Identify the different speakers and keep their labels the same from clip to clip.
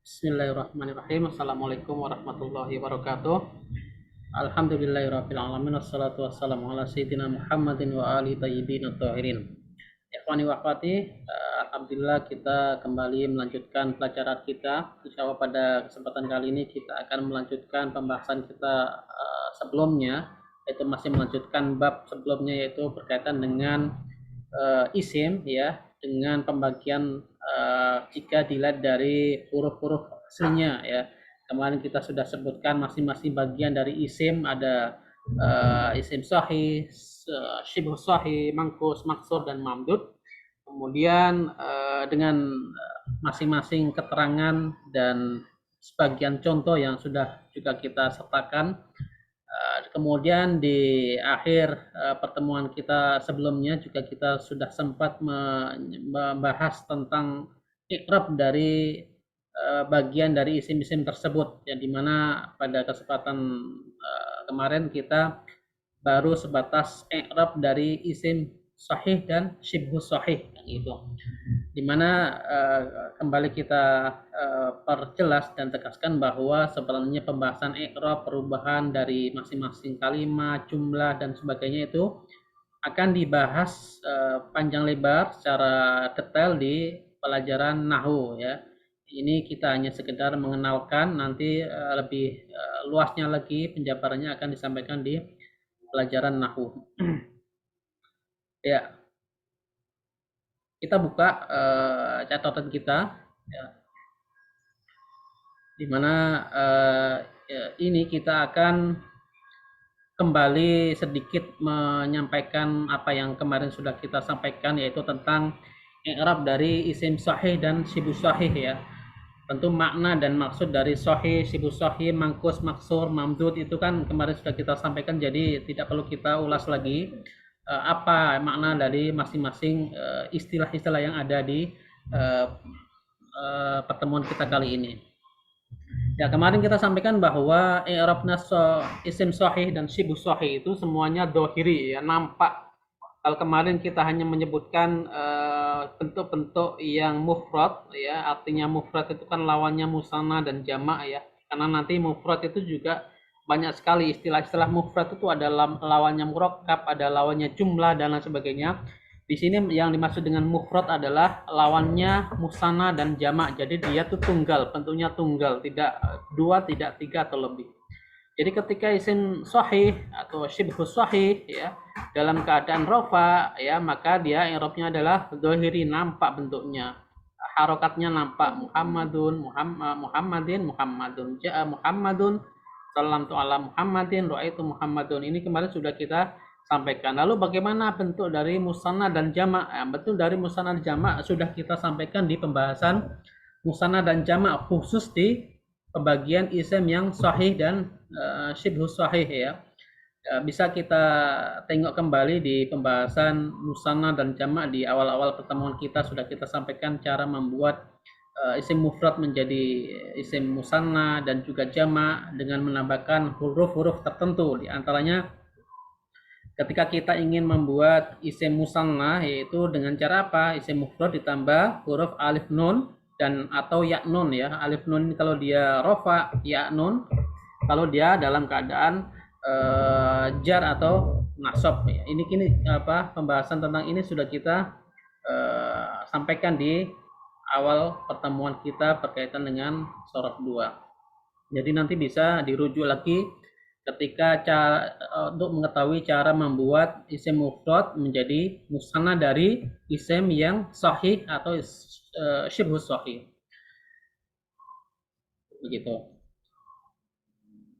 Speaker 1: Bismillahirrahmanirrahim. Assalamualaikum warahmatullahi wabarakatuh. Alhamdulillahirabbil alamin wassalatu wassalamu ala sayyidina Muhammadin wa ali thayyibin thahirin. Ikhwani wa akhwati, alhamdulillah kita kembali melanjutkan pelajaran kita. Insyaallah pada kesempatan kali ini kita akan melanjutkan pembahasan kita sebelumnya, yaitu masih melanjutkan bab sebelumnya, yaitu berkaitan dengan isim ya, dengan pembagian jika dilihat dari huruf-huruf aslinya ya. Kemarin kita sudah sebutkan masing-masing bagian dari isim, ada isim sahih, syibh sahih, mangkus, maksur, dan mamdud. Kemudian dengan masing-masing keterangan dan sebagian contoh yang sudah juga kita sertakan. Kemudian di akhir pertemuan kita sebelumnya juga kita sudah sempat membahas tentang i'rab dari bagian dari isim-isim tersebut, yang dimana pada kesempatan kemarin kita baru sebatas i'rab dari isim sahih dan syibhu sahih, yang itu dimana kembali kita perjelas dan tegaskan bahwa sebenarnya pembahasan i'rab, perubahan dari masing-masing kalimat, jumlah, dan sebagainya itu akan dibahas panjang lebar secara detail di pelajaran nahwu ya. Ini kita hanya sekedar mengenalkan, nanti lebih luasnya lagi penjabarannya akan disampaikan di pelajaran nahwu. Ya, kita buka catatan kita ya, dimana ini kita akan kembali sedikit menyampaikan apa yang kemarin sudah kita sampaikan, yaitu tentang i'rab dari isim sahih dan syibhu sahih ya. Tentu makna dan maksud dari sahih, syibhu sahih, mangkus, maksur, mamdud itu kan kemarin sudah kita sampaikan, jadi tidak perlu kita ulas lagi apa makna dari masing-masing istilah-istilah yang ada di pertemuan kita kali ini. Ya, kemarin kita sampaikan bahwa i'rabna isim sahih dan syibhu sahih itu semuanya dohiri ya, nampak. Kalau kemarin kita hanya menyebutkan bentuk-bentuk yang mufrad ya, artinya mufrad itu kan lawannya musanna dan jamak ya. Karena nanti mufrad itu juga banyak sekali istilah-istilah mufrad, itu ada lawannya murakkab, ada lawannya jumlah, dan lain sebagainya. Di sini yang dimaksud dengan mufrad adalah lawannya musanna dan jamak. Jadi dia tuh tunggal, bentuknya tunggal, tidak dua, tidak tiga atau lebih. Jadi ketika isim sahih atau syibhu sahih ya dalam keadaan rofa ya, maka dia i'rabnya adalah dzahiri, nampak bentuknya, harokatnya nampak. Muhammadun, Muhammadin, Muhammadun, ja'a Muhammadun, sallamtu ala Muhammadin, ra'aitu Muhammadun. Ini kemarin sudah kita sampaikan. Lalu bagaimana bentuk dari musanna dan jamak? Bentuk dari musanna dan jamak sudah kita sampaikan di pembahasan musanna dan jamak, khusus di pembagian isim yang sahih dan syibhu sahih ya. Bisa kita tengok kembali di pembahasan musanna dan jamak. Di awal-awal pertemuan kita sudah kita sampaikan cara membuat isim mufrad menjadi isim musanna dan juga jamak dengan menambahkan huruf-huruf tertentu. Di antaranya ketika kita ingin membuat isim musanna, yaitu dengan cara apa? Isim mufrad ditambah huruf alif nun dan atau ya nun ya. Alif nun ini kalau dia rofa, ya nun kalau dia dalam keadaan jar atau nasab ya. Ini apa, pembahasan tentang ini sudah kita sampaikan di awal pertemuan kita berkaitan dengan sorot 2. Jadi nanti bisa dirujuk lagi ketika untuk mengetahui cara membuat isim mufrad menjadi musanna dari isim yang sahih atau syibhu sahih. Begitu.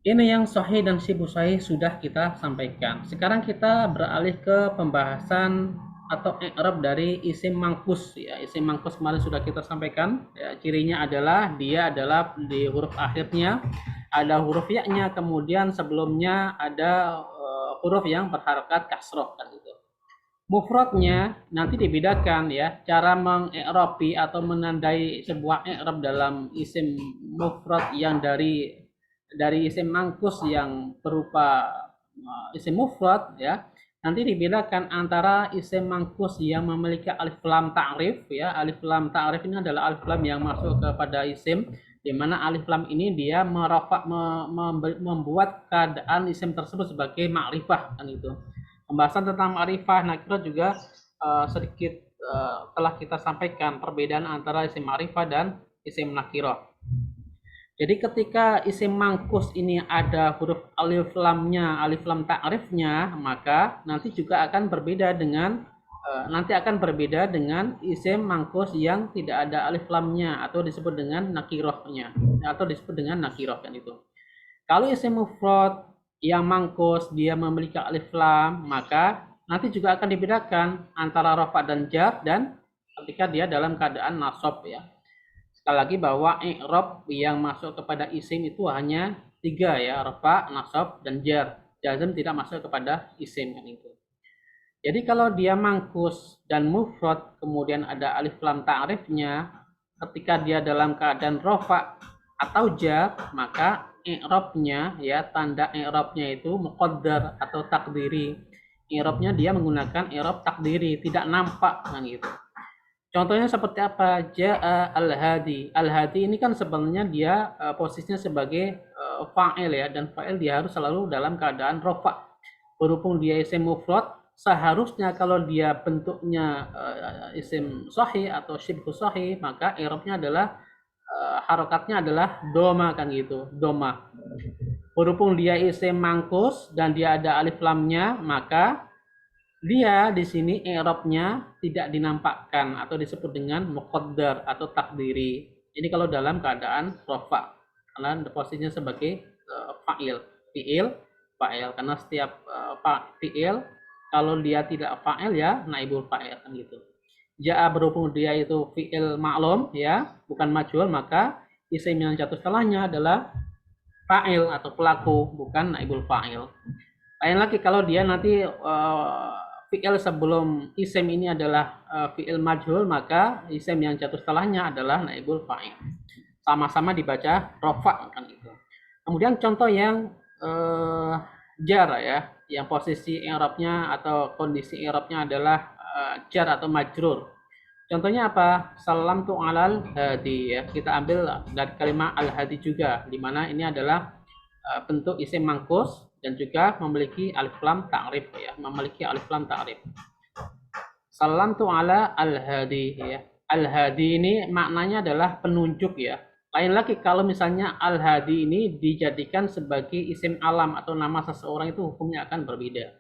Speaker 1: Ini yang sahih dan syibhu sahih sudah kita sampaikan. Sekarang kita beralih ke pembahasan atau i'rab dari isim mangkus ya. Isim mangkus kemarin sudah kita sampaikan ya, cirinya adalah dia adalah di huruf akhirnya ada huruf ya-nya, kemudian sebelumnya ada huruf yang berharokat kasroh kan itu. Mufradnya nanti dibedakan ya, cara mengi'rabi atau menandai sebuah i'rab dalam isim mufrad yang dari isim mangkus yang berupa isim mufrad ya, nanti dibedakan antara isim mangkus yang memiliki alif lam ta'rif ya. Alif lam ta'rif ini adalah alif lam yang masuk kepada isim di mana alif lam ini dia membuat keadaan isim tersebut sebagai ma'rifah kan itu. Pembahasan tentang ma'rifah nakirah juga sedikit telah kita sampaikan perbedaan antara isim ma'rifah dan isim nakirah. Jadi ketika isim mangkus ini ada huruf alif lamnya, alif lam ta'rifnya, maka nanti juga akan berbeda dengan isim mangkus yang tidak ada alif lamnya atau disebut dengan nakirohnya atau disebut dengan nakiroh kan itu. Kalau isim mufrad yang mangkus dia memiliki alif lam, maka nanti juga akan dibedakan antara rafa dan jar dan ketika dia dalam keadaan nasab ya. Sekali lagi bahwa i'rab yang masuk kepada isim itu hanya 3 ya, rafa, nasab dan jar. Jazm tidak masuk kepada isim kan itu. Jadi kalau dia mangkus dan mufrad kemudian ada alif lam ta'rifnya, ketika dia dalam keadaan rafa atau jar, maka i'rabnya ya, tanda i'rabnya itu muqaddar atau takdiri. I'rabnya dia menggunakan i'rab takdiri, tidak nampak kan gitu. Contohnya seperti apa? Ja'a al-hadi. Al-hadi ini kan sebenarnya dia posisinya sebagai fa'il ya, dan fa'il dia harus selalu dalam keadaan rafa. Berhubung dia isim mufrad, seharusnya kalau dia bentuknya isim sahih atau syibhu sahih, maka i'rabnya adalah harokatnya adalah doma kan gitu, doma. Berhubung dia isim mangkus dan dia ada alif lamnya, maka dia di sini i'rabnya tidak dinampakkan atau disebut dengan muqaddar atau takdiri. Ini kalau dalam keadaan rafa, karena posisinya sebagai fa'il, fa'il karena setiap fi'il kalau dia tidak fa'il ya naibul fa'il kan gitu. Ja'a berhubung dia itu fi'il ma'lum ya, bukan majhul, maka isim yang jatuh setelahnya adalah fa'il atau pelaku, bukan naibul fa'il. Lain lagi kalau dia nanti fi'il sebelum isim ini adalah fi'il majhul, maka isim yang jatuh setelahnya adalah naibul fa'il. Sama-sama dibaca rofa kan itu. Kemudian contoh yang jar ya, yang posisi i'rabnya atau kondisi i'rabnya adalah jar atau majrur. Contohnya apa? Salam tu alal hadi ya. Kita ambil dari kalimat al hadi juga, di mana ini adalah bentuk isim mangkus dan juga memiliki alif lam ta'rif ya, memiliki alif lam ta'rif. Salam tu ala al hadi ya. Al hadi ini maknanya adalah penunjuk ya. Lain lagi kalau misalnya al hadi ini dijadikan sebagai isim alam atau nama seseorang, itu hukumnya akan berbeda.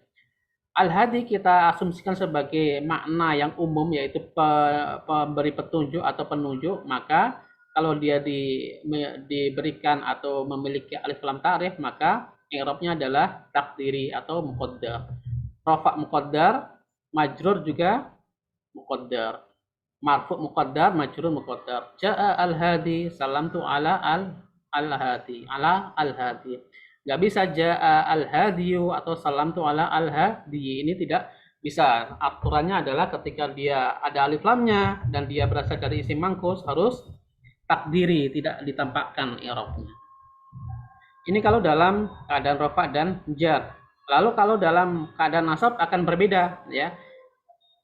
Speaker 1: Al hadi kita asumsikan sebagai makna yang umum, yaitu pemberi petunjuk atau penunjuk, maka kalau dia diberikan atau memiliki alif lam ta'rif, maka i'rabnya adalah takdiri atau muqaddar. Rafa muqaddar, majrur juga muqaddar. Marfu muqaddar, majrur muqaddar. Ja'a al-hadi, salamtu ala al-hadi, ala al-hadi. Nggak bisa ja'a al-hadiyu atau salamtu ala al-hadi. Ini tidak bisa. Aturannya adalah ketika dia ada alif lamnya dan dia berasal dari isim mangkus, harus takdiri, tidak ditampakkan i'rabnya. Ini kalau dalam keadaan rafa dan jar. Lalu kalau dalam keadaan nasab akan berbeda ya.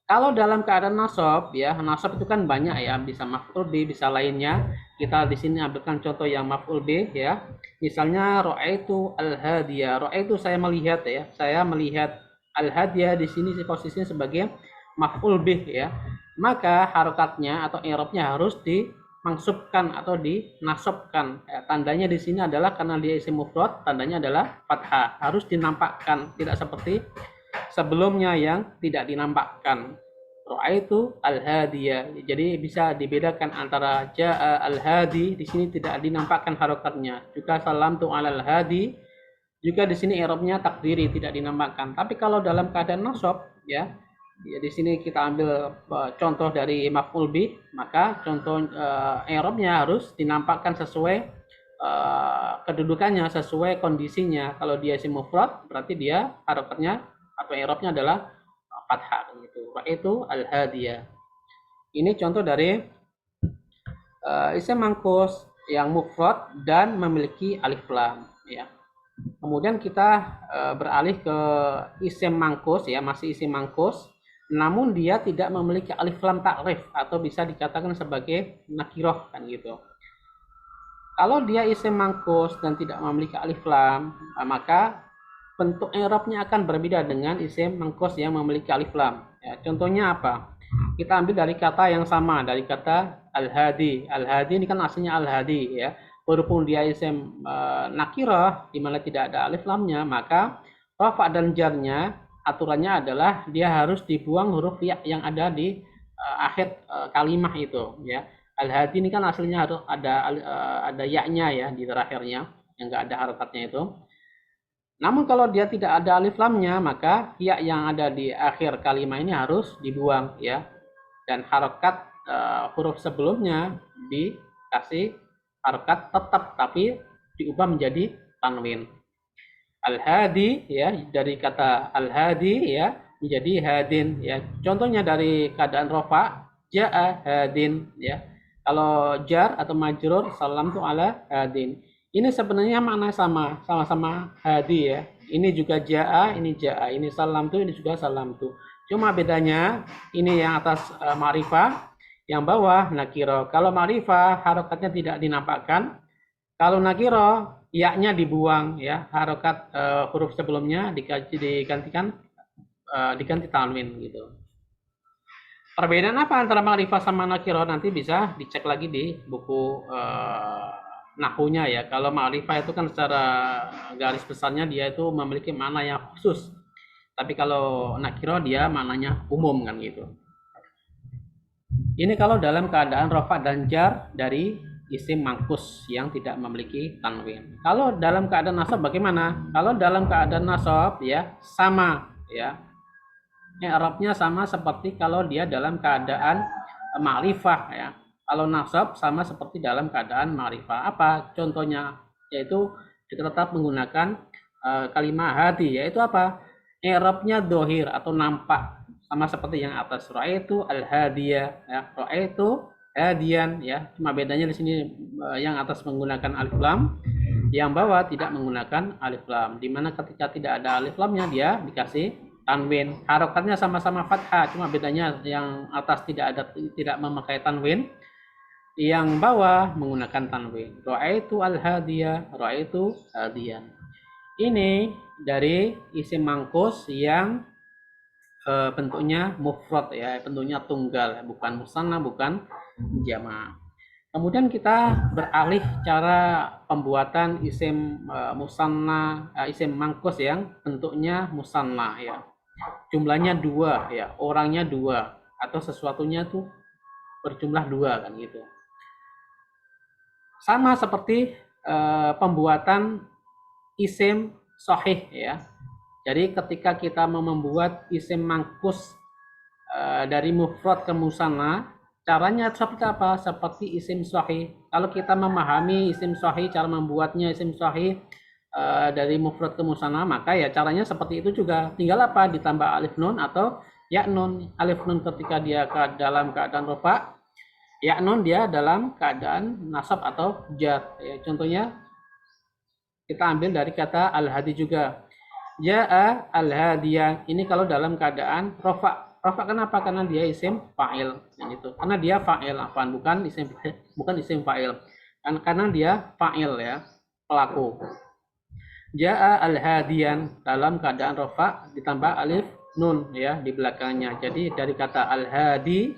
Speaker 1: Kalau dalam keadaan nasab ya, nasab itu kan banyak ya, bisa maf'ul bi, bisa lainnya. Kita di sini ambilkan contoh yang maf'ul bi ya. Misalnya ra'aitu al-hadiya. Ra'aitu saya melihat ya. Saya melihat al-hadiya, di sini posisinya sebagai maf'ul bih ya. Maka harokatnya atau i'rabnya harus dimansubkan atau dinasobkan. Ya, tandanya di sini adalah karena dia isim mufrad, tandanya adalah fathah. Harus dinampakkan, tidak seperti sebelumnya yang tidak dinampakkan. Ra'aitu al-hadiya. Jadi bisa dibedakan antara ja'a al-hadi, di sini tidak dinampakkan harokatnya. Juga salamtu alal hadi, juga di sini i'rabnya takdiri, tidak dinampakkan. Tapi kalau dalam keadaan nasab ya, di sini kita ambil contoh dari maf'ul bih, maka contoh i'rabnya harus dinampakkan sesuai kedudukannya, sesuai kondisinya. Kalau dia isim mufrad, berarti dia harokatnya atau i'rabnya adalah fathah gitu. Itu al-hadiyah. Ini contoh dari isim mangkus yang mufrad dan memiliki alif lam ya. Kemudian kita beralih ke isim mangkus ya, masih isim mangkus, namun dia tidak memiliki alif lam ta'rif atau bisa dikatakan sebagai nakirah kan gitu. Kalau dia isim mangkus dan tidak memiliki alif lam, maka bentuk i'rabnya akan berbeda dengan isim mangkus yang memiliki alif lam. Ya, contohnya apa? Kita ambil dari kata yang sama, dari kata al-hadi. Al-hadi ini kan aslinya al-hadi ya. Berhubung dia isim nakirah di mana tidak ada alif lamnya, maka rafa dan jarnya aturannya adalah dia harus dibuang huruf ya yang ada di akhir kalimat itu ya. Al-hadi ini kan aslinya harus ada ya-nya ya di terakhirnya yang enggak ada harokatnya itu. Namun kalau dia tidak ada alif lamnya, maka ya yang ada di akhir kalimat ini harus dibuang ya. Dan harokat huruf sebelumnya dikasih harokat tetap tapi diubah menjadi tanwin. Al-hadi ya dari kata al-hadi ya menjadi hadin ya. Contohnya dari keadaan rofa jaa hadin ya. Kalau jar atau majrur salam tu ala hadin. Ini sebenarnya makna sama-sama hadi ya. Ini juga jaa, ini salam tu, ini juga salam tu. Cuma bedanya ini yang atas ma'rifah, yang bawah nakiro. Kalau ma'rifah harokatnya tidak dinampakkan. Kalau nakiro ya-nya dibuang ya, harokat huruf sebelumnya digantikan diganti tanwin gitu. Perbedaan apa antara ma'rifah sama nakiro nanti bisa dicek lagi di buku nahunya ya. Kalau ma'rifah itu kan secara garis besarnya dia itu memiliki makna yang khusus. Tapi kalau nakiro dia maknanya umum kan gitu. Ini kalau dalam keadaan rofa dan jar dari isim mangkus yang tidak memiliki tanwin. Kalau dalam keadaan nasab bagaimana? Kalau dalam keadaan nasab ya sama ya. I'rabnya sama seperti kalau dia dalam keadaan ma'rifah ya. Kalau nasab sama seperti dalam keadaan ma'rifah. Apa contohnya? Yaitu kita tetap menggunakan kalimat hadi, yaitu apa? I'rabnya dohir atau nampak sama seperti yang atas. Ra'aitu al-hadiyah ya. Ra'aitu hadian ya. Cuma bedanya di sini yang atas menggunakan alif lam, yang bawah tidak menggunakan alif lam. Dimana ketika tidak ada alif lamnya dia dikasih tanwin. Harokatnya sama-sama fathah, cuma bedanya yang atas tidak memakai tanwin, yang bawah menggunakan tanwin. Ra'aitu al-hadiyah, ra'aitu hadian. Ini dari isim mangkus yang bentuknya mufrad ya, bentuknya tunggal, bukan musanna, bukan jama'. Kemudian kita beralih cara pembuatan isim musanna, isim mangkus yang bentuknya musanna ya. Jumlahnya 2 ya, orangnya 2 atau sesuatunya tuh berjumlah 2 kan gitu. Sama seperti pembuatan isim sahih ya. Jadi ketika kita mau membuat isim mangkus dari mufrad ke musanna, caranya seperti apa? Seperti isim sahih. Kalau kita memahami isim sahih, cara membuatnya isim sahih dari mufrad ke musanna, maka ya caranya seperti itu juga. Tinggal apa? Ditambah alif nun atau ya nun. Alif nun ketika dia dalam keadaan rofa, ya nun dia dalam keadaan nasab atau jar. Ya, contohnya kita ambil dari kata al-hadi juga. Ja'a al-hadiyah. Ini kalau dalam keadaan rofa. Rofa kenapa? Karena dia isim fa'il. Gitu. Karena dia fa'il, bukan isim fa'il. Karena dia fa'il ya, pelaku. Ja'a al-hadiyan dalam keadaan rofa ditambah alif nun ya di belakangnya. Jadi dari kata al-hadi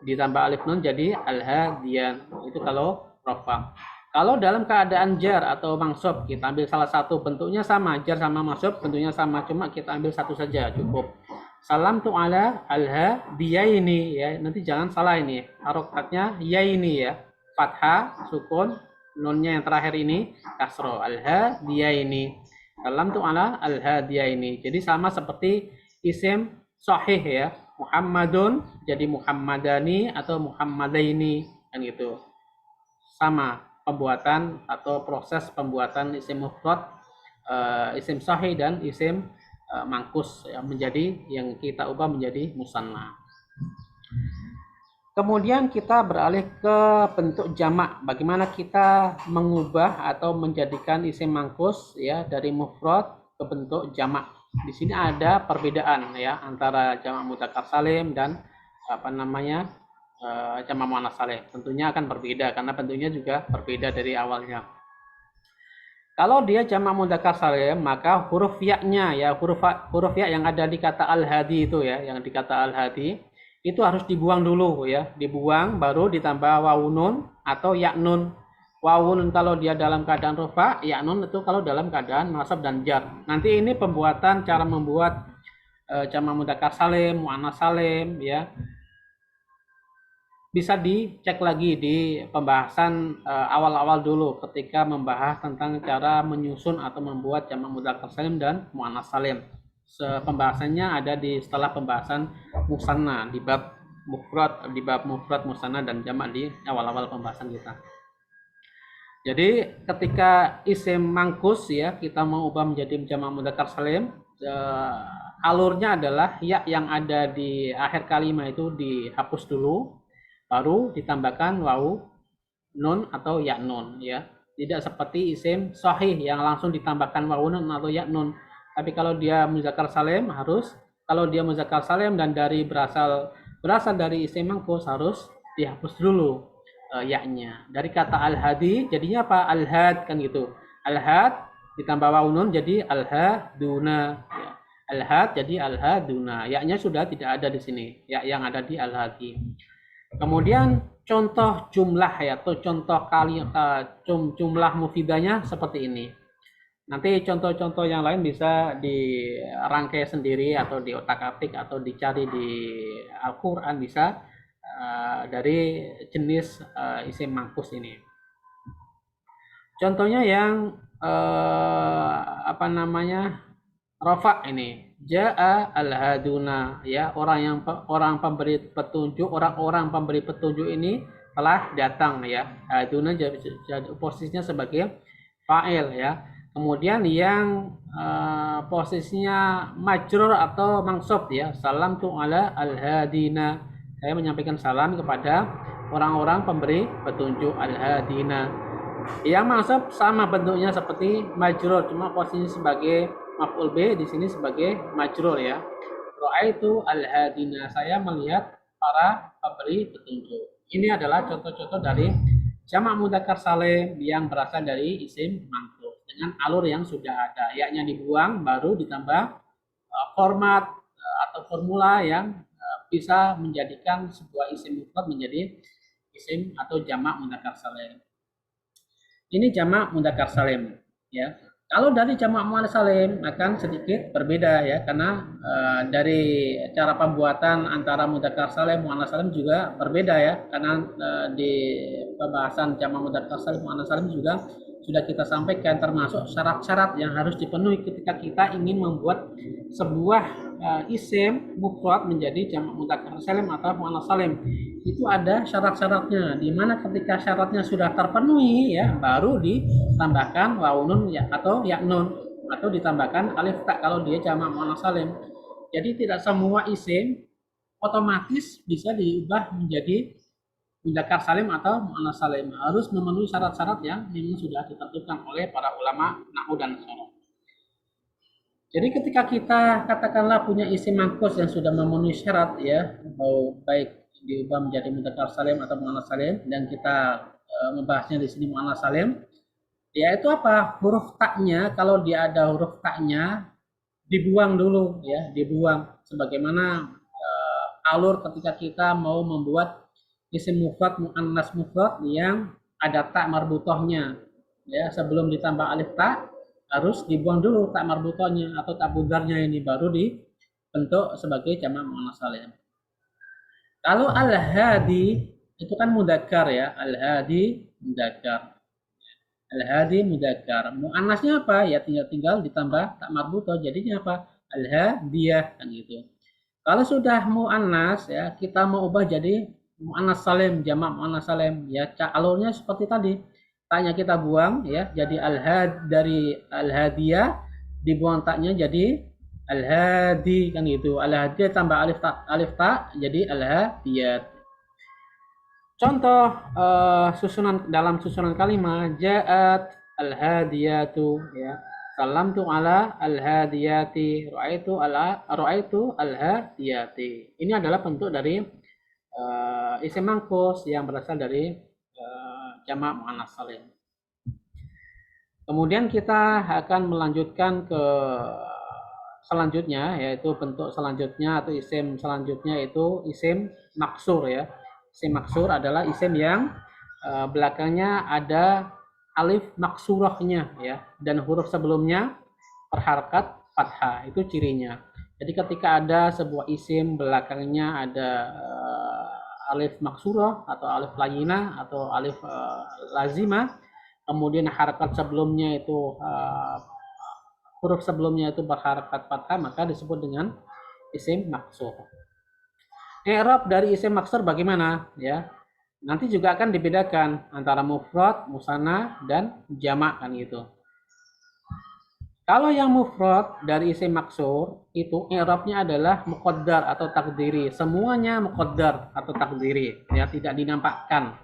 Speaker 1: ditambah alif nun jadi al-hadiyan. Itu kalau rofa. Kalau dalam keadaan jar atau mansub kita ambil salah satu, bentuknya sama, jar sama mansub bentuknya sama, cuma kita ambil satu saja cukup. Salam tu ala al-hadiyaini ya. Nanti jangan salah ini. Harokatnya ya ini ya. Fathah, sukun, nunnya yang terakhir ini kasro al-hadiyaini. Salam tu ala al-hadiyaini. Jadi sama seperti isim sahih ya. Muhammadun jadi Muhammadani atau Muhammadaini kan gitu. Sama pembuatan atau proses pembuatan isim mufrad, isim sahih dan isim mangkus ya, menjadi yang kita ubah menjadi musanna. Kemudian kita beralih ke bentuk jamak. Bagaimana kita mengubah atau menjadikan isim mangkus ya dari mufrad ke bentuk jamak. Di sini ada perbedaan ya antara jamak mudzakkar salim dan jamak muannas salim. Tentunya akan berbeda karena bentuknya juga berbeda dari awalnya. Kalau dia jamak mudzakkar salim, maka huruf ya-nya ya, huruf ya yang ada di kata al-hadi itu ya, yang di kata al-hadi itu harus dibuang dulu ya, dibuang baru ditambah wawunun atau ya nun. Wawunun kalau dia dalam keadaan rufa, ya nun itu kalau dalam keadaan nasab dan jar. Nanti ini pembuatan cara membuat jamak mudzakkar salim, muannas salim ya, bisa dicek lagi di pembahasan awal-awal dulu ketika membahas tentang cara menyusun atau membuat jamak mudzakkar salim dan muannas salim. Pembahasannya ada di setelah pembahasan musanna di bab mufrad, musanna dan jamak di awal-awal pembahasan kita. Jadi ketika isim mangkus ya kita mau ubah menjadi jamak mudzakkar salim, alurnya adalah ya yang ada di akhir kalimat itu dihapus dulu, baru ditambahkan wawu nun atau ya nun ya. Tidak seperti isim sahih yang langsung ditambahkan wawu nun atau ya nun. Tapi kalau dia mudzakkar salim harus, kalau dia mudzakkar salim dan dari berasal dari isim mangkus harus dihapus dulu ya-nya. Dari kata al-hadi jadinya apa? Al-had kan gitu. Al-had ditambah wawu nun jadi al-haduna ya. Al-had jadi al-haduna. Ya-nya sudah tidak ada di sini. Ya yang ada di al-hadi. Kemudian contoh jumlah ya, atau contoh jumlah mufidanya seperti ini. Nanti contoh-contoh yang lain bisa dirangkai sendiri atau di otak-atik atau dicari di Al-Quran bisa dari jenis isim mangkus ini. Contohnya yang rafa ini. Ja'a al-haduna ya, orang pemberi petunjuk, orang-orang pemberi petunjuk ini telah datang ya. Haduna jadi posisinya sebagai fa'il ya. Kemudian yang posisinya majrur atau mansub ya, salam tu ala al-hadina. Saya menyampaikan salam kepada orang-orang pemberi petunjuk al-hadina. Yang mansub sama bentuknya seperti majrur, cuma posisinya sebagai maf'ul bih, di sini sebagai majrur ya. Ra'aitu al-hadina, saya melihat para pemberi petunjuk. Ini adalah contoh-contoh dari jamak mudzakkar salim yang berasal dari isim mangkus dengan alur yang sudah ada. Ya-nya dibuang baru ditambah format atau formula yang bisa menjadikan sebuah isim mufrad menjadi isim atau jamak mudzakkar salim. Ini jamak mudzakkar salim ya. Kalau dari jamak muannas salim akan sedikit berbeda ya, karena dari cara pembuatan antara mudzakkar salim muannas salim juga berbeda ya, karena di pembahasan jamak mudzakkar salim muannas salim juga sudah kita sampaikan termasuk syarat-syarat yang harus dipenuhi ketika kita ingin membuat sebuah isim mufrad menjadi jamak mudzakkar salim atau muannas salim. Itu ada syarat-syaratnya, di mana ketika syaratnya sudah terpenuhi ya baru ditambahkan wawu nun ya atau ya nun, atau ditambahkan alif ta kalau dia jamak muannas salim. Jadi tidak semua isim otomatis bisa diubah menjadi mudzakkar salim atau muannas salim, harus memenuhi syarat-syarat yang memang sudah ditentukan oleh para ulama nahwu dan sharaf. Jadi ketika kita katakanlah punya isim mangkus yang sudah memenuhi syarat ya, baik diubah menjadi mudzakkar salim atau muannas salim, dan kita membahasnya di sini muannas salim, yaitu apa? Huruf taknya, kalau dia ada huruf taknya dibuang dulu ya, dibuang sebagaimana alur ketika kita mau membuat isim mufrad muannas mufrad yang ada tak marbutohnya ya, sebelum ditambah alif tak harus dibuang dulu tak marbutohnya atau tak budarnya, ini baru dibentuk sebagai jamak muannas salim. Kalau al-hadi itu kan mudzakkar ya, al-hadi mudzakkar. Al-hadi mudzakkar. Muannasnya apa? Ya tinggal ditambah tak marbutoh, jadinya apa? Al-hadiyah kan gitu. Kalau sudah muannas ya, kita mau ubah jadi muannas salim, jamak muannas salim ya, alurnya seperti tadi. Taknya kita buang ya, jadi al-had dari al-hadiyah, dibuang taknya jadi al-hadi kan gitu. Al-hadi tambah alif ta jadi al-hadiyat. Contoh dalam susunan kalimat ja'at al-hadiyatu ya. Salamtu ala al-hadiyati, ra'aitu al-hadiyati. Ini adalah bentuk dari isim mangkus yang berasal dari jamak muannats salim. Kemudian kita akan melanjutkan ke selanjutnya, yaitu bentuk selanjutnya atau isim selanjutnya itu isim maksur ya. Isim maksur adalah isim yang belakangnya ada alif maksurahnya ya, dan huruf sebelumnya berharakat fathah, itu cirinya. Jadi ketika ada sebuah isim belakangnya ada alif maksurah atau alif layinah atau alif lazimah, kemudian harakat sebelumnya itu huruf sebelumnya itu berharakat fathah, maka disebut dengan isim maksur. I'rab dari isim maksur bagaimana ya? Nanti juga akan dibedakan antara mufrad, musanna dan jamak kan gitu. Kalau yang mufrad dari isim maksur itu i'rabnya adalah muqaddar atau takdiri. Semuanya muqaddar atau takdiri, ya tidak dinampakkan.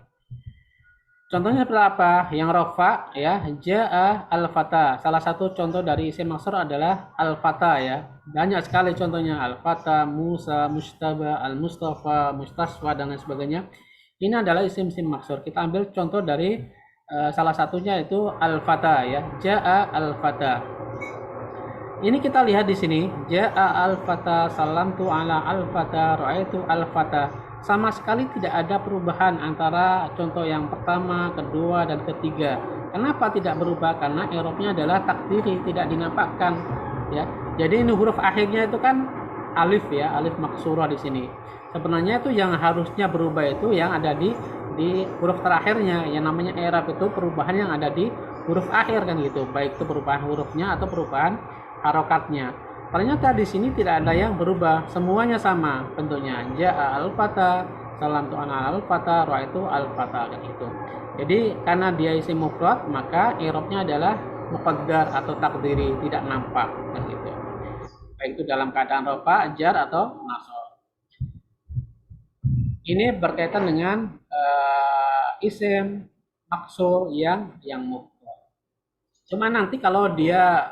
Speaker 1: Contohnya seperti apa? Yang rafa ya, jaa al-fata. Salah satu contoh dari isim maksur adalah al-fata ya. Banyak sekali contohnya al-fata, Musa, Mustaba, al-Mustafa, Mustasfa dan lain sebagainya. Ini adalah isim-isim maksur. Kita ambil contoh dari salah satunya itu al-fata ya. Jaa al-fata. Ini kita lihat di sini, jaa al-fata, salamtu ala al-fata, raaitu al-fata. Sama sekali tidak ada perubahan antara contoh yang pertama, kedua, dan ketiga. Kenapa tidak berubah? Karena i'rabnya adalah takdiri, tidak dinampakkan. Ya, jadi ini huruf akhirnya itu kan alif ya, alif maksurah di sini. Sebenarnya itu yang harusnya berubah itu yang ada di huruf terakhirnya. Yang namanya i'rab itu perubahan yang ada di huruf akhir kan gitu, baik itu perubahan hurufnya atau perubahan harokatnya. Ternyata di sini tidak ada yang berubah, semuanya sama bentuknya. Jaa al-fata, salam tu'an al-fata, raaitu al-fata kan itu. Jadi karena dia isim mufrad, maka i'rabnya adalah muqaddar atau takdiri, tidak nampak kan gitu. Baik itu dalam keadaan rafa, jar atau nasab. Ini berkaitan dengan isim maksur yang mufrad. Cuma nanti kalau dia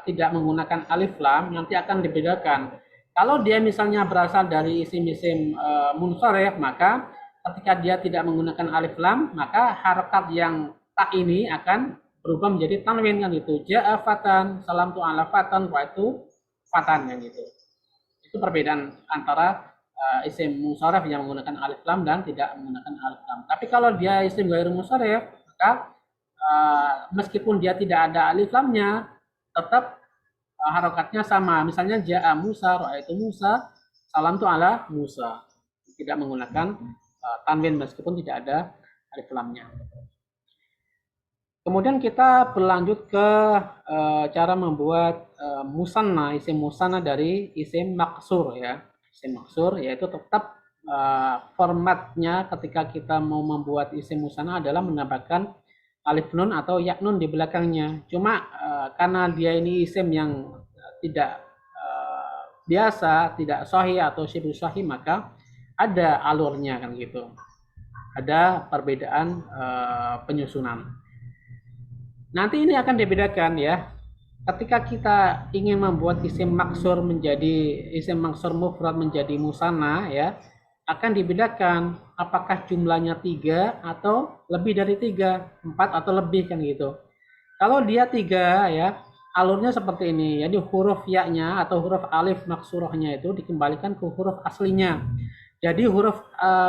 Speaker 1: tidak menggunakan alif lam, nanti akan dibedakan. Kalau dia misalnya berasal dari isim-isim munsharif, maka ketika dia tidak menggunakan alif lam, maka harokat yang tak ini akan berubah menjadi tanwin kan gitu. Ja'a fatan, salam tu ala fatan, wa itu fatan kan gitu. Itu perbedaan antara isim munsharif yang menggunakan alif lam dan tidak menggunakan alif lam. Tapi kalau dia isim ghairu munsharif, maka meskipun dia tidak ada alif lamnya, tetap harokatnya sama. Misalnya ja'a Musa, raaitu Musa, salam tu ala Musa. Tidak menggunakan tanwin meskipun tidak ada alif lamnya. Kemudian kita berlanjut ke cara membuat musanna, isim musanna dari isim maksur ya. Isim maksur yaitu tetap formatnya ketika kita mau membuat isim musanna adalah menambahkan alif nun atau ya nun di belakangnya. Cuma karena dia ini isim yang tidak biasa, tidak sahih atau syibu sahih, maka ada alurnya kan gitu. Ada perbedaan penyusunan. Nanti ini akan dibedakan ya. Ketika kita ingin membuat isim maksur menjadi isim maksur mufrad menjadi musanna ya, akan dibedakan apakah jumlahnya 3 atau lebih dari 3, 4 atau lebih kan gitu. Kalau dia 3 ya, alurnya seperti ini. Jadi huruf ya-nya atau huruf alif maksurahnya itu dikembalikan ke huruf aslinya. Jadi huruf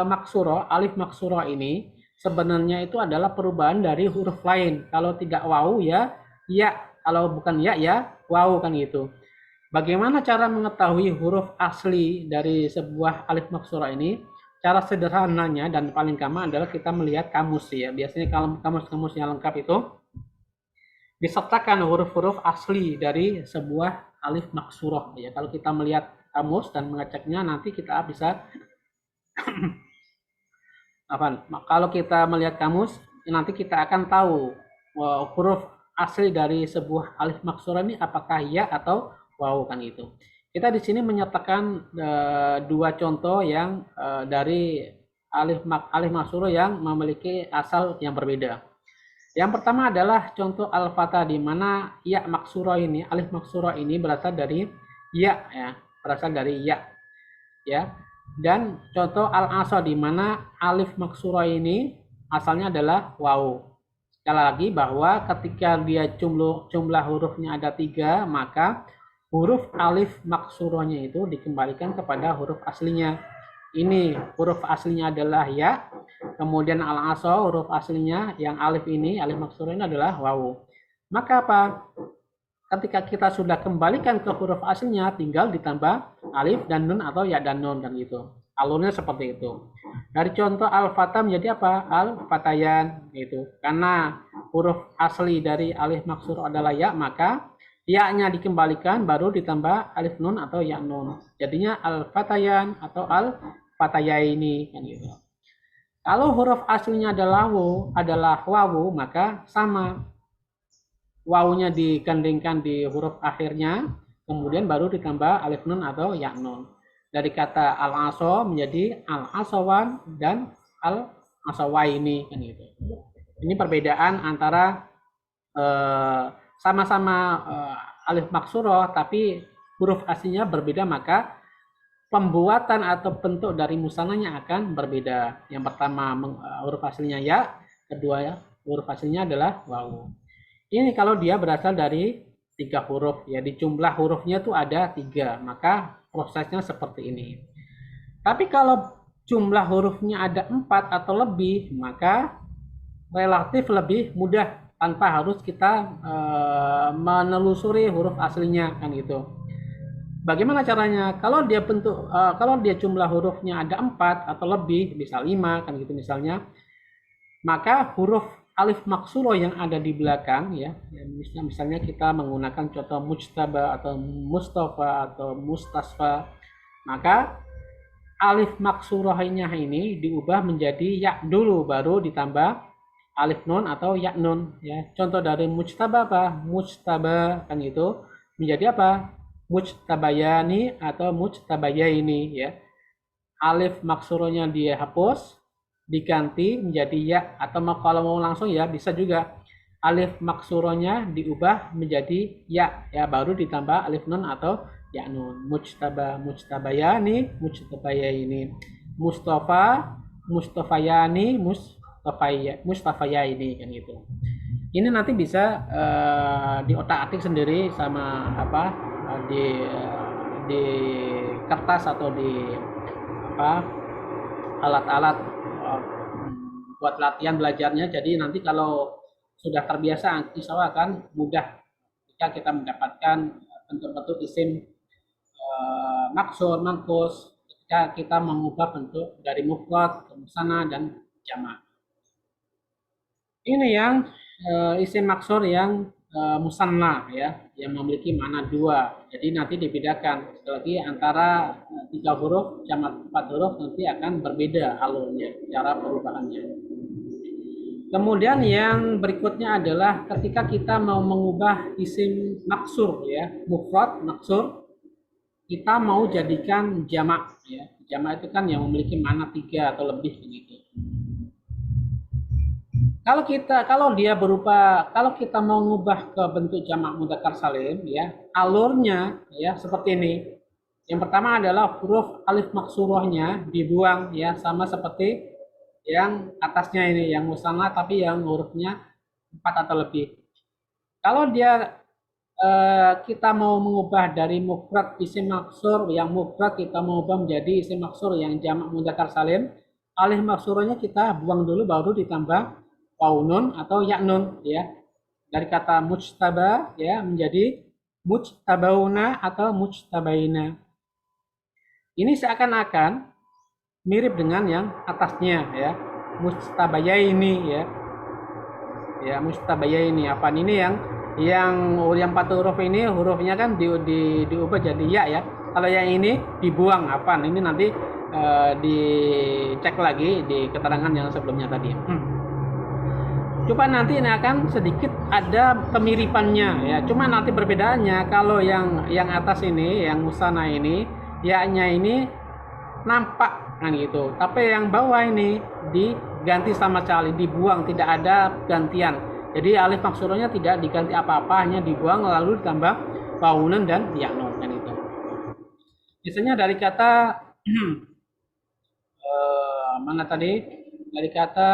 Speaker 1: maksurah, alif maksurah ini sebenarnya itu adalah perubahan dari huruf lain. Kalau tidak waw ya, ya. Kalau bukan ya, ya waw kan gitu. Bagaimana cara mengetahui huruf asli dari sebuah alif maksurah ini? Cara sederhananya dan paling gampang adalah kita melihat kamus ya. Biasanya kalau kamus-kamus yang lengkap itu disertakan huruf-huruf asli dari sebuah alif maksurah ya. Kalau kita melihat kamus dan mengeceknya, nanti kita bisa kalau kita melihat kamus, nanti kita akan tahu huruf asli dari sebuah alif maksurah ini apakah ya atau waw kan itu. Kita di sini menyatakan dua contoh yang dari alif maksurah yang memiliki asal yang berbeda. Yang pertama adalah contoh al-fatah, di mana ya maksurah ini, alif maksurah ini berasal dari ya, berasal dari ya. Dan contoh al-aso di mana alif maksurah ini asalnya adalah wawu. Sekali lagi bahwa ketika dia jumlah hurufnya ada 3, maka huruf alif maksurahnya itu dikembalikan kepada huruf aslinya. Ini huruf aslinya adalah ya, kemudian al-aso huruf aslinya yang alif ini, alif maksurahnya adalah wawu. Maka apa? Ketika kita sudah kembalikan ke huruf aslinya, tinggal ditambah alif dan nun atau ya dan nun dan gitu. Alurnya seperti itu. Dari contoh al-fatah menjadi apa? Al-fatayan gitu. Karena huruf asli dari alif maksur adalah ya, maka ya-nya dikembalikan baru ditambah alif nun atau ya nun. Jadinya al-fatayan atau al-fatayaini kan gitu. Kalau huruf aslinya adalah wawu, maka sama, wawunya digandengkan di huruf akhirnya, kemudian baru ditambah alif nun atau ya nun. Dari kata al-aso menjadi al-asawan dan al-asawaini kan gitu. Ini perbedaan antara sama-sama alif maksurah tapi huruf aslinya berbeda, maka pembuatan atau bentuk dari musananya akan berbeda. Yang pertama huruf aslinya ya, kedua huruf aslinya adalah wawu. Ini kalau dia berasal dari 3 huruf ya, di jumlah hurufnya tuh ada 3, maka prosesnya seperti ini. Tapi kalau jumlah hurufnya ada 4 atau lebih, maka relatif lebih mudah tanpa harus kita menelusuri huruf aslinya kan gitu. Bagaimana caranya? Kalau dia jumlah hurufnya ada 4 atau lebih, bisa 5 kan gitu misalnya, maka huruf alif maksurah yang ada di belakang ya, misalnya kita menggunakan contoh mujtaba atau mustafa atau mustasfa, maka alif maksurahnya ini diubah menjadi ya dulu baru ditambah alif nun atau ya nun ya. Contoh dari mujtaba apa? Mujtaba kan itu menjadi apa? Mujtabayani atau mujtabayaini ya. Alif maksurahnya dia hapus, diganti menjadi ya, atau kalau mau langsung ya bisa juga alif maksurahnya diubah menjadi ya baru ditambah alif nun atau ya nun. Mujtaba, mujtabayani, mujtabayaini, mustafa, mustafayani, mustafayaini kan gitu. Ini nanti bisa diotak-atik sendiri sama apa di kertas atau di alat-alat buat latihan belajarnya. Jadi nanti kalau sudah terbiasa, insya Allah akan mudah jika kita mendapatkan bentuk-bentuk isim maksur, mangkus, ketika kita mengubah bentuk dari mufrad ke musanna dan jamak. Ini yang isim maksur yang musanna ya, yang memiliki makna 2. Jadi nanti dibedakan sekali lagi antara 3 huruf jamak 4 huruf, nanti akan berbeda alurnya, cara perubahannya. Kemudian yang berikutnya adalah ketika kita mau mengubah isim maksur ya, mufrad maksur, kita mau jadikan jamak ya. Jamak itu kan yang memiliki makna 3 atau lebih begitu. Kalau kita mau mengubah ke bentuk jamak mudzakkar salim ya, alurnya ya seperti ini. Yang pertama adalah huruf alif maksurahnya dibuang ya, sama seperti yang atasnya ini, yang musanna tapi yang hurufnya 4 atau lebih. Kalau kita mau mengubah dari mufrad isim maksur yang mufrad, kita mau ubah menjadi isim maksur yang jamak mudzakkar salim, alif maksurahnya kita buang dulu baru ditambah waw nun atau ya nun ya. Dari kata mujtaba ya menjadi mujtabauna atau mujtabaina. Ini seakan-akan mirip dengan yang atasnya ya, mustabayaini ya. Ya, mustabayaini. Apa ini yang 4 huruf ini hurufnya kan diubah jadi ya. Kalau yang ini dibuang apa? Ini nanti dicek lagi di keterangan yang sebelumnya tadi. Coba nanti ini akan sedikit ada kemiripannya ya. Cuma nanti perbedaannya kalau yang atas ini, yang musanna ini, ya-nya ini nampak kan gitu. Tapi yang bawah ini diganti sama sekali, dibuang, tidak ada gantian. Jadi alif maksurahnya tidak diganti apa-apa, hanya dibuang lalu ditambah waw nun dan ya nun kan itu. Biasanya dari kata Mana tadi? Dari kata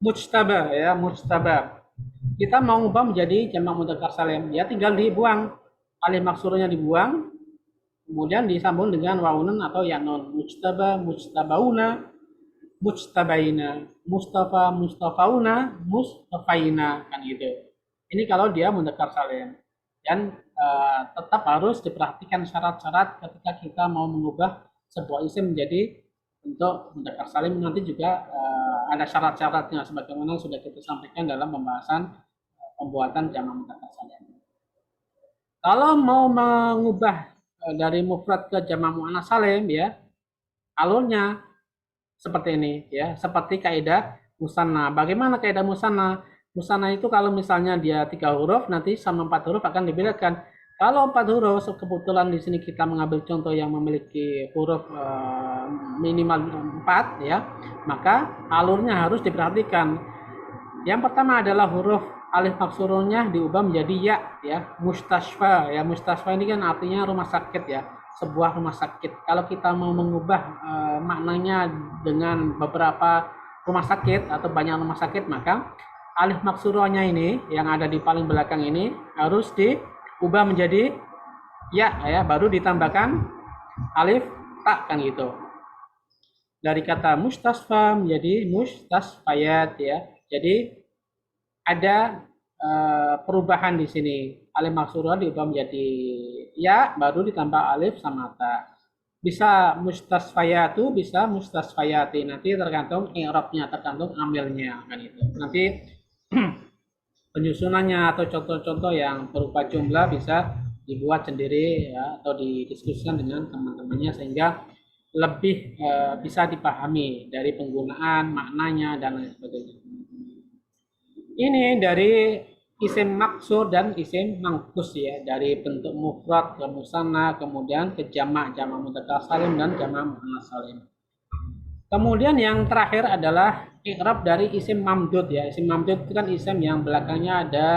Speaker 1: mujtaba ya, mujtaba. Kita mau ngubah menjadi jamak mudzakkar salim, ya tinggal dibuang. Alif maksurnya dibuang, kemudian disambung dengan wawunun atau yanun. Mujtaba, mujtabauna, mujtabaina, mustafa, mustafauna, mustafaina, kan gitu. Ini kalau dia mudzakkar salim. Dan tetap harus diperhatikan syarat-syarat ketika kita mau mengubah sebuah isim menjadi untuk mudzakkar salim. Nanti juga ada syarat-syaratnya sebagaimana sudah kita sampaikan dalam pembahasan pembuatan jamak mudzakkar salim. Kalau mau mengubah dari mufrad ke jamak muannats salim ya, alurnya seperti ini ya, seperti kaidah musanna. Bagaimana kaidah musanna? Musanna itu kalau misalnya dia 3 huruf, nanti sama 4 huruf akan dibedakan. Kalau 4 huruf, kebetulan di sini kita mengambil contoh yang memiliki huruf minimal 4 ya, maka alurnya harus diperhatikan. Yang pertama adalah huruf alif maksurnya diubah menjadi ya, mustasfa ya. Mustasfa ini kan artinya rumah sakit ya, sebuah rumah sakit. Kalau kita mau mengubah maknanya dengan beberapa rumah sakit atau banyak rumah sakit, maka alif maksurnya ini yang ada di paling belakang ini harus diubah menjadi ya, baru ditambahkan alif tak, kan gitu. Dari kata mustasfa menjadi mustasfayat ya. Jadi ada perubahan di sini. Alif maksurah diubah menjadi ya, baru ditambah alif sama ta. Bisa mustasfayatu, bisa mustasfayati. Nanti tergantung i'rabnya, tergantung amilnya, kan itu. Nanti penyusunannya atau contoh-contoh yang berupa jumlah bisa dibuat sendiri ya, atau didiskusikan dengan teman-temannya sehingga lebih bisa dipahami dari penggunaan maknanya dan lain sebagainya. Ini dari isim maksur dan isim mangkus ya, dari bentuk mufrad ke musanna, kemudian ke jamak mudzakkar salim dan jamak muannats salim. Kemudian yang terakhir adalah i'rab dari isim mamdud ya. Isim mamdud itu kan isim yang belakangnya ada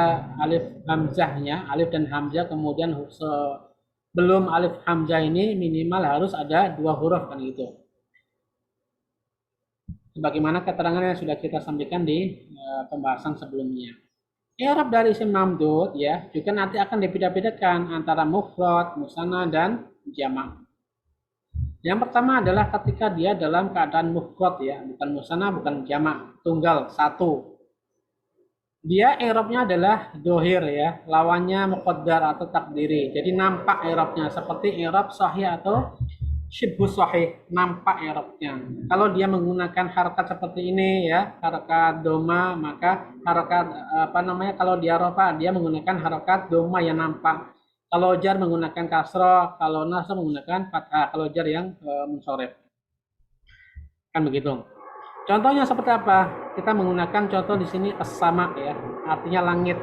Speaker 1: alif hamzahnya, alif dan hamzah, kemudian sebelum alif hamzah ini minimal harus ada 2 huruf, kan gitu. Sebagaimana keterangan yang sudah kita sampaikan di pembahasan sebelumnya. I'rab dari isim mamdud ya juga nanti akan dibeda-bedakan antara mufrad, musanna dan jamak. Yang pertama adalah ketika dia dalam keadaan mufrad ya, bukan musanna, bukan jamak, tunggal, satu. Dia i'rabnya adalah dohir ya, lawannya muqaddar atau takdiri. Jadi nampak i'rabnya seperti i'rab sahih atau syibhu sahih, nampak i'rabnya. Kalau dia menggunakan harakat seperti ini ya, harakat doma, maka harakat kalau dia rafa dia menggunakan harakat doma yang nampak. Kalau jar menggunakan kasroh, kalau nasab menggunakan fathah, kalau jar yang munsorif. Kan begitu. Contohnya seperti apa? Kita menggunakan contoh di sini as-sama ya, artinya langit.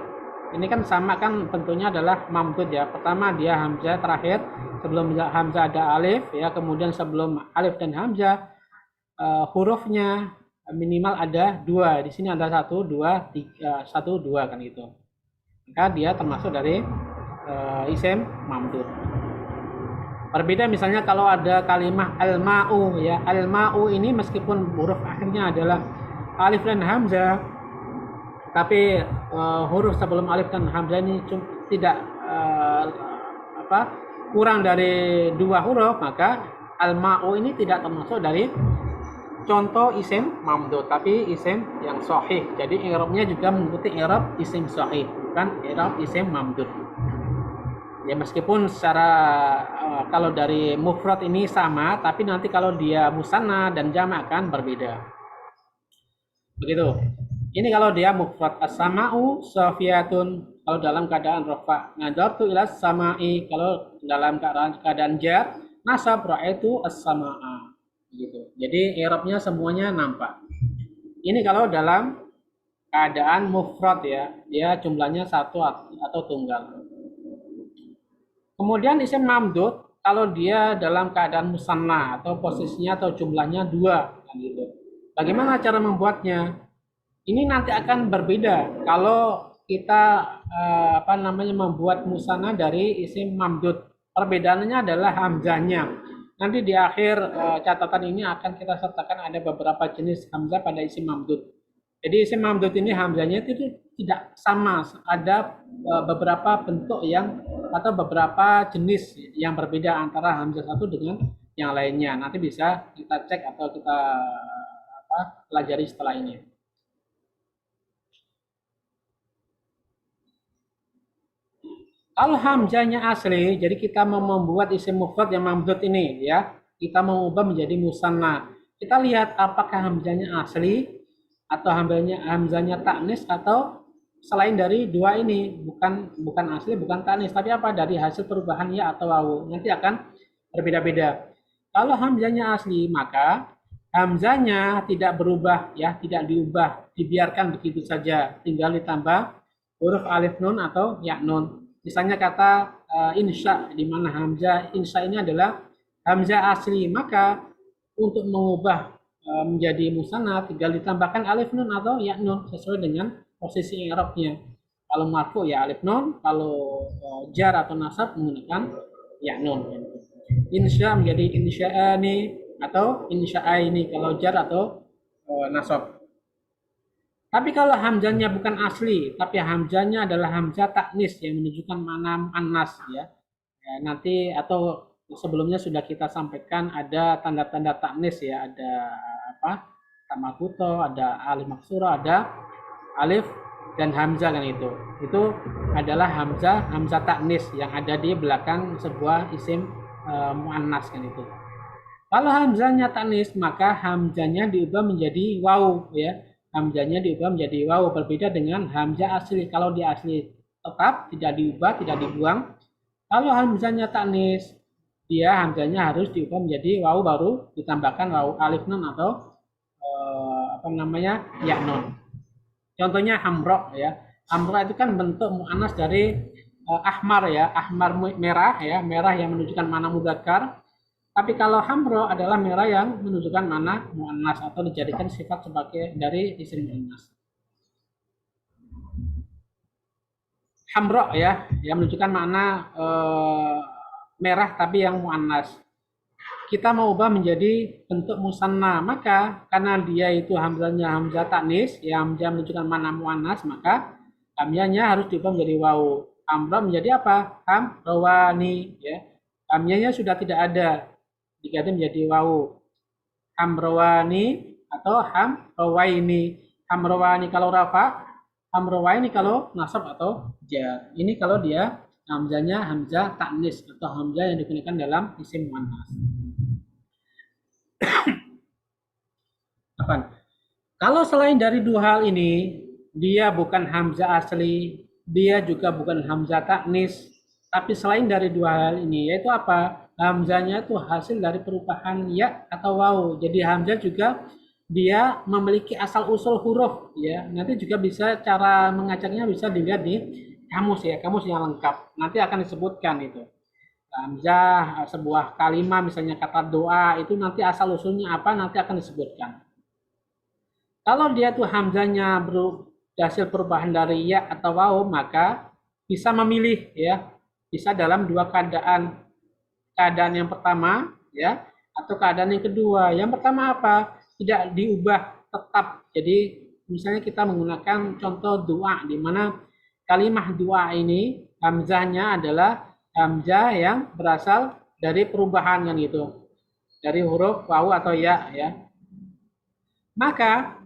Speaker 1: Ini kan sama kan bentuknya adalah mamdud ya. Pertama dia hamzah, terakhir sebelum hamzah ada alif ya, kemudian sebelum alif dan hamzah hurufnya minimal ada 2. Di sini ada 1, 2, 3, 1, 2 kan itu. Maka dia termasuk dari isim mamdud. Berbeda misalnya kalau ada kalimat al-ma'u ya. Al-ma'u ini meskipun huruf akhirnya adalah alif dan hamzah, tapi huruf sebelum alif dan hamzah ini tidak kurang dari 2 huruf, maka al-ma'u ini tidak termasuk dari contoh isim mamdud, tapi isim yang sahih. Jadi i'rabnya juga mengikuti i'rab isim sahih, bukan i'rab isim mamdud. Ya meskipun secara kalau dari mufrad ini sama, tapi nanti kalau dia musanna dan jamak kan berbeda. Begitu. Ini kalau dia mufrad, as-sama'u safiyatun kalau dalam keadaan rafa, nadartu ila samai kalau dalam keadaan jar, nasab ra'aitu as-sama'a gitu. Jadi i'rabnya semuanya nampak. Ini kalau dalam keadaan mufrad ya, dia jumlahnya 1 atau tunggal. Kemudian isim mamdud kalau dia dalam keadaan musanna atau posisinya atau jumlahnya 2 kan gitu. Bagaimana cara membuatnya? Ini nanti akan berbeda kalau kita membuat musanna dari isim mamdud. Perbedaannya adalah hamzahnya. Nanti di akhir catatan ini akan kita sertakan ada beberapa jenis hamzah pada isim mamdud. Jadi isim mamdud ini hamzahnya itu tidak sama, ada beberapa bentuk yang atau beberapa jenis yang berbeda antara hamzah satu dengan yang lainnya. Nanti bisa kita cek atau kita pelajari setelah ini. Kalau hamzahnya asli, jadi kita mau membuat isim mufrad yang mamdud ini ya, kita mau ubah menjadi musanna. Kita lihat apakah hamzahnya asli atau hamzahnya taknis atau selain dari dua ini, bukan asli, bukan taknis, tapi apa dari hasil perubahan ya atau wawu. Nanti akan berbeda-beda. Kalau hamzahnya asli, maka hamzahnya tidak berubah ya, tidak diubah, dibiarkan begitu saja, tinggal ditambah huruf alif nun atau ya nun. Misalnya kata insya, di mana hamzah insya ini adalah hamzah asli, maka untuk mengubah menjadi musanna tinggal ditambahkan alif nun atau ya nun sesuai dengan posisi i'rabnya. Kalau marfu ya alif nun, kalau jar atau nasab menggunakan ya nun. Insya menjadi insya'ani atau insya'aini kalau jar atau nasab. Tapi kalau hamzahnya bukan asli, tapi hamzahnya adalah hamzah taknis yang menunjukkan mana anas ya. Nanti atau sebelumnya sudah kita sampaikan ada tanda-tanda taknis ya, ada apa? Tamakuto, ada alif maksura, ada alif dan hamzah kan itu. Itu adalah hamzah taknis yang ada di belakang sebuah isim muannas kan itu. Kalau hamzahnya taknis, maka hamzahnya diubah menjadi waw ya. Hamzahnya diubah menjadi waw, berbeda dengan hamzah asli. Kalau di asli tetap tidak diubah, tidak dibuang. Kalau hamzahnya taknis, dia hamzahnya harus diubah menjadi waw baru ditambahkan waw alif nun atau ya nun. Contohnya hamro ya. Hamro itu kan bentuk muannas dari ahmar ya, ahmar merah ya, merah yang menunjukkan mana mudzakkar. Tapi kalau hamro adalah merah yang menunjukkan mana muannas atau dijadikan sifat sebagai dari isim muannas. Hamro ya, yang menunjukkan mana merah tapi yang muannas. Kita mau ubah menjadi bentuk musanna, maka karena dia itu hamzahnya hamzah taknis, yang hamzah menunjukkan mana muannas, maka hamzahnya harus diubah menjadi waw. Hamro menjadi apa? Hamrawani ya. Hamzahnya sudah tidak ada, diganti menjadi wawu. Hamrawani atau hamrawaini. Hamrawani kalau rafa, hamrawaini kalau nasab atau jar. Ini kalau dia hamzahnya hamzah taknis atau hamzah yang digunakan dalam isim muannas. Kalau selain dari dua hal ini, dia bukan hamzah asli, dia juga bukan hamzah taknis, tapi selain dari dua hal ini, yaitu apa? Hamzahnya itu hasil dari perubahan ya atau waw. Jadi hamzah juga dia memiliki asal usul huruf ya. Nanti juga bisa cara mengajarnya bisa dilihat di kamus ya, kamus yang lengkap. Nanti akan disebutkan itu. Hamzah sebuah kalimat misalnya kata doa itu nanti asal usulnya apa nanti akan disebutkan. Kalau dia tuh hamzahnya hasil perubahan dari ya atau waw, maka bisa memilih ya. Bisa dalam dua keadaan. Keadaan yang pertama ya atau keadaan yang kedua. Yang pertama apa? Tidak diubah tetap. Jadi misalnya kita menggunakan contoh doa di mana kalimat doa ini hamzahnya adalah hamzah yang berasal dari perubahan kan gitu. Dari huruf waw atau ya ya. Maka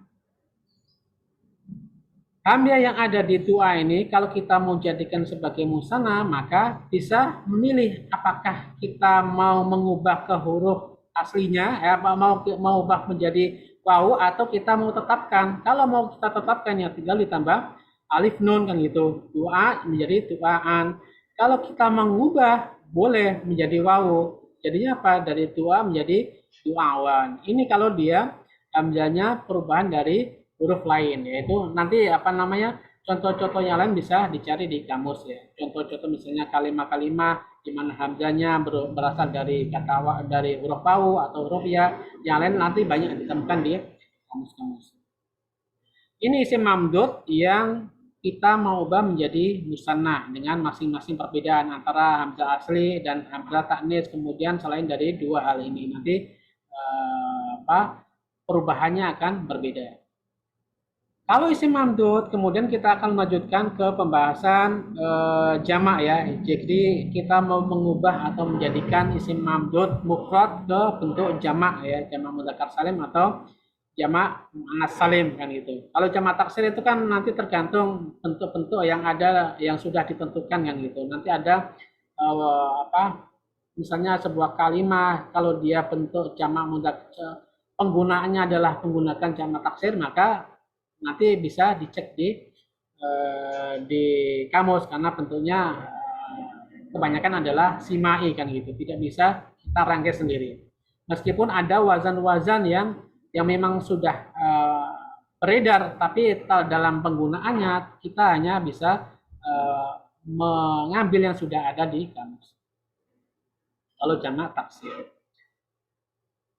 Speaker 1: hamzah yang ada di doa ini kalau kita mau jadikan sebagai musanna maka bisa memilih apakah kita mau mengubah ke huruf aslinya ya mau ubah menjadi waw atau kita mau tetapkan. Kalau mau kita tetapkan ya tinggal ditambah alif nun kan gitu. Doa menjadi doaan. Kalau kita mengubah boleh menjadi waw. Jadinya apa? Dari doa menjadi doawan. Ini kalau dia hamzahnya perubahan dari huruf lain, yaitu nanti contoh-contohnya lain bisa dicari di kamus ya. Contoh-contoh misalnya kalimat-kalimat di mana hamzahnya berasal dari dari huruf waw atau huruf ya, yang lain nanti banyak ditemukan di kamus-kamus. Ini isim mamdud yang kita mau ubah menjadi musanna dengan masing-masing perbedaan antara hamzah asli dan hamzah taknis. Kemudian selain dari dua hal ini nanti perubahannya akan berbeda. Kalau isim mamdud, kemudian kita akan melanjutkan ke pembahasan jamak ya. Jadi kita mau mengubah atau menjadikan isim mamdud mufrad ke bentuk jamak ya, jamak mudzakkar salim atau jamak muannas salim kan gitu. Kalau jamak taksir itu kan nanti tergantung bentuk-bentuk yang ada yang sudah ditentukan kan gitu. Nanti ada misalnya sebuah kalimat kalau dia bentuk jamak mudzakkar penggunaannya adalah menggunakan jamak taksir, maka nanti bisa dicek di kamus karena bentuknya kebanyakan adalah simai kan gitu, tidak bisa kita rangkai sendiri. Meskipun ada wazan-wazan yang memang sudah beredar, tapi dalam penggunaannya kita hanya bisa mengambil yang sudah ada di kamus. Kalau jamak taksir,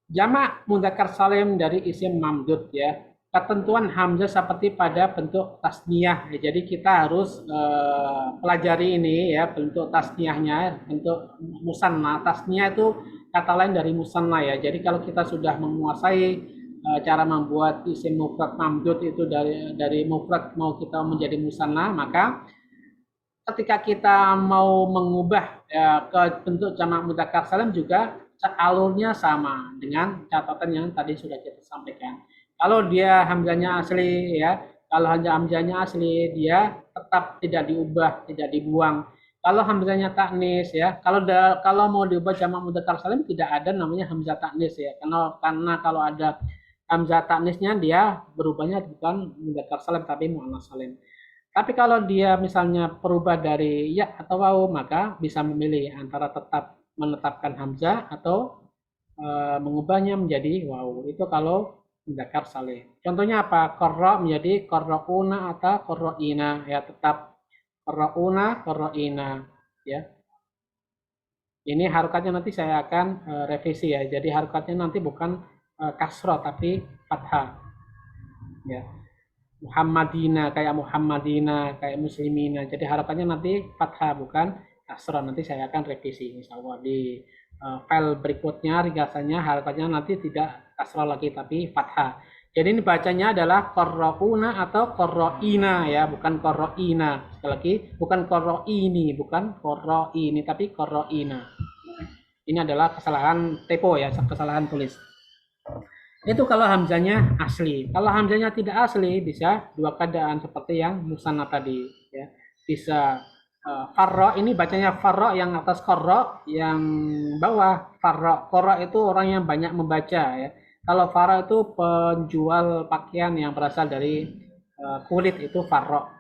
Speaker 1: jamak mudzakkar salim dari isim mamdud ya. Ketentuan hamzah seperti pada bentuk tasniyah. Jadi kita harus pelajari ini ya, bentuk tasniyahnya, bentuk musanna. Tasniyah itu kata lain dari musanna ya. Jadi kalau kita sudah menguasai cara membuat isim mufrad mamdud itu dari mufrad mau kita menjadi musanna, maka ketika kita mau mengubah ke bentuk jamak mudzakkar salim juga alurnya sama dengan catatan yang tadi sudah kita sampaikan. Kalau dia hamzahnya asli ya, kalau hamzahnya asli dia tetap tidak diubah, tidak dibuang. Kalau hamzahnya taknis ya, kalau mau diubah jamak mudzakkar salim tidak ada namanya hamzah taknis ya. Karena kalau ada hamzah taknisnya dia berubahnya bukan mudzakkar salim tapi muannas salim. Tapi kalau dia misalnya berubah dari ya atau waw, maka bisa memilih antara tetap menetapkan hamzah atau mengubahnya menjadi waw. Itu kalau mudzakkar salim. Contohnya apa? Qarra menjadi qarrauna atau qarraina ya, tetap qarrauna, qarraina ya. Ini harokatnya nanti saya akan revisi ya. Jadi harokatnya nanti bukan kasrah tapi fathah. Ya. Muhammadina kayak Muhammadina, kayak muslimina. Jadi harokatnya nanti fathah bukan kasrah. Nanti saya akan revisi insyaallah di file berikutnya ringkasannya harokatnya nanti tidak kasrah lagi tapi fathah. Jadi ini bacanya adalah qarrauna atau qarraina ya, bukan qarraina. Sekali lagi, bukan qarraini, bukan qarraini tapi qarraina. Ini adalah kesalahan typo ya, kesalahan tulis. Itu kalau hamzanya asli. Kalau hamzanya tidak asli bisa dua keadaan seperti yang musanna tadi ya. Bisa farra, ini bacanya farra yang atas qarra, yang bawah farra. Qarra itu orang yang banyak membaca ya. Kalau farra itu penjual pakaian yang berasal dari kulit, itu farra.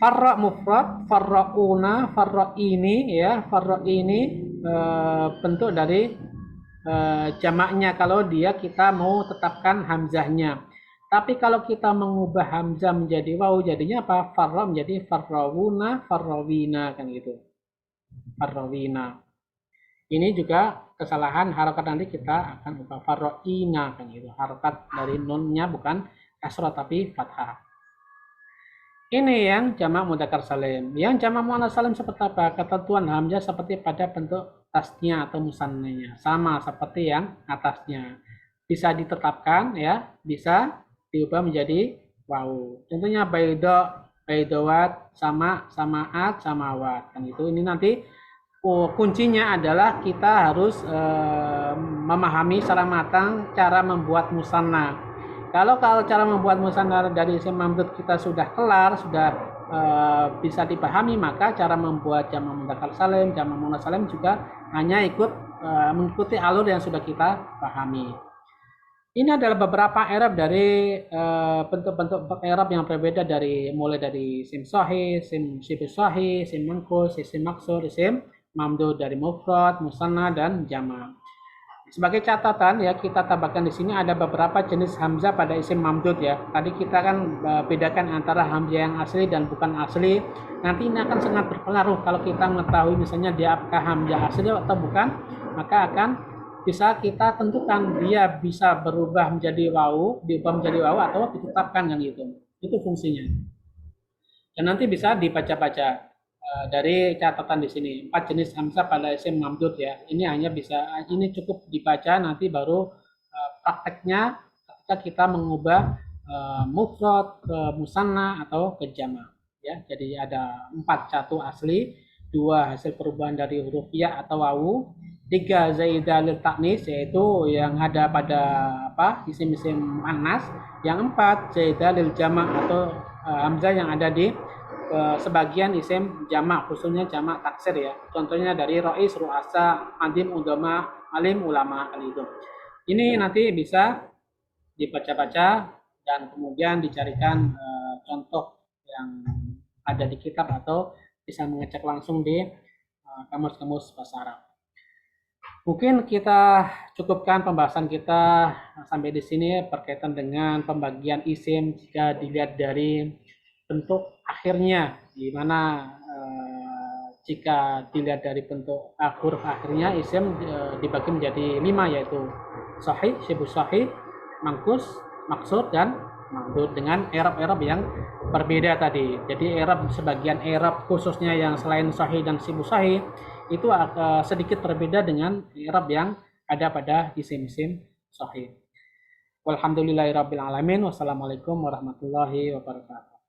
Speaker 1: Farra mufrad, farrauna, farra ini ya, farra ini bentuk dari jamaknya kalau kita mau tetapkan hamzahnya. Tapi kalau kita mengubah hamzah menjadi waw, jadinya apa? Farra menjadi farrawuna, farrawina kan gitu. Farrawina. Ini juga kesalahan harokat, nanti kita akan ubah farrawina kan gitu. Harokat dari nunnya bukan kasrah tapi fathah. Ini yang jamak mudzakkar salim. Yang jamak muannas salim seperti apa? Ketentuan hamzah seperti pada bentuk tasnya atau musannanya, sama seperti yang atasnya. Bisa ditetapkan ya, bisa diubah menjadi waw. Contohnya baida, baidawat, sama, samaat, samawat kan itu. Ini nanti kuncinya adalah kita harus memahami secara matang cara membuat musanna. Kalau cara membuat musanna dari isim mamdud kita sudah kelar, sudah bisa dipahami, maka cara membuat jamak mudzakkar salim, jamak muannas salim juga hanya mengikuti alur yang sudah kita pahami. Ini adalah beberapa i'rab dari bentuk-bentuk i'rab yang berbeda mulai dari isim sahih, isim shibh sahih, isim manqus, isim maksur, isim mamdud, dari mufrad, musanna dan jamak. Sebagai catatan ya, kita tambahkan di sini ada beberapa jenis hamzah pada isim mamdud ya. Tadi kita kan bedakan antara hamzah yang asli dan bukan asli. Nanti ini akan sangat berpengaruh kalau kita mengetahui misalnya dia apakah hamzah asli atau bukan, maka akan bisa kita tentukan dia bisa berubah menjadi waw, diubah menjadi waw atau ditetapkan kan gitu. Itu fungsinya. Dan nanti bisa dibaca-baca dari catatan di sini 4 jenis hamzah pada isim mamdud ya. Ini cukup dibaca, nanti baru prakteknya ketika kita mengubah mufrad ke musanna atau ke jama ya. Jadi ada 4, 1 asli, 2 hasil perubahan dari huruf ya atau wawu, 3 zaidah lil taknis yaitu yang ada pada isim-isim anas, yang 4 zaidah lil jama atau hamzah yang ada di sebagian isim jamak, khususnya jamak taksir ya. Contohnya dari rois, ruasa, adim, udama, alim, ulama, itu. Ini nanti bisa dibaca-baca dan kemudian dicarikan contoh yang ada di kitab atau bisa mengecek langsung di kamus-kamus bahasa Arab. Mungkin kita cukupkan pembahasan kita sampai di sini berkaitan dengan pembagian isim jika dilihat dari bentuk akhirnya, di mana jika dilihat dari bentuk huruf akhirnya isim dibagi menjadi 5, yaitu sahih, syibhu sahih, mangkus, maksud, dan mamdud dengan i'rab-i'rab yang berbeda tadi. Jadi sebagian i'rab khususnya yang selain sahih dan syibhu sahih itu sedikit berbeda dengan i'rab yang ada pada isim-isim sahih. Walhamdulillahirabbil alamin. Wassalamualaikum warahmatullahi wabarakatuh.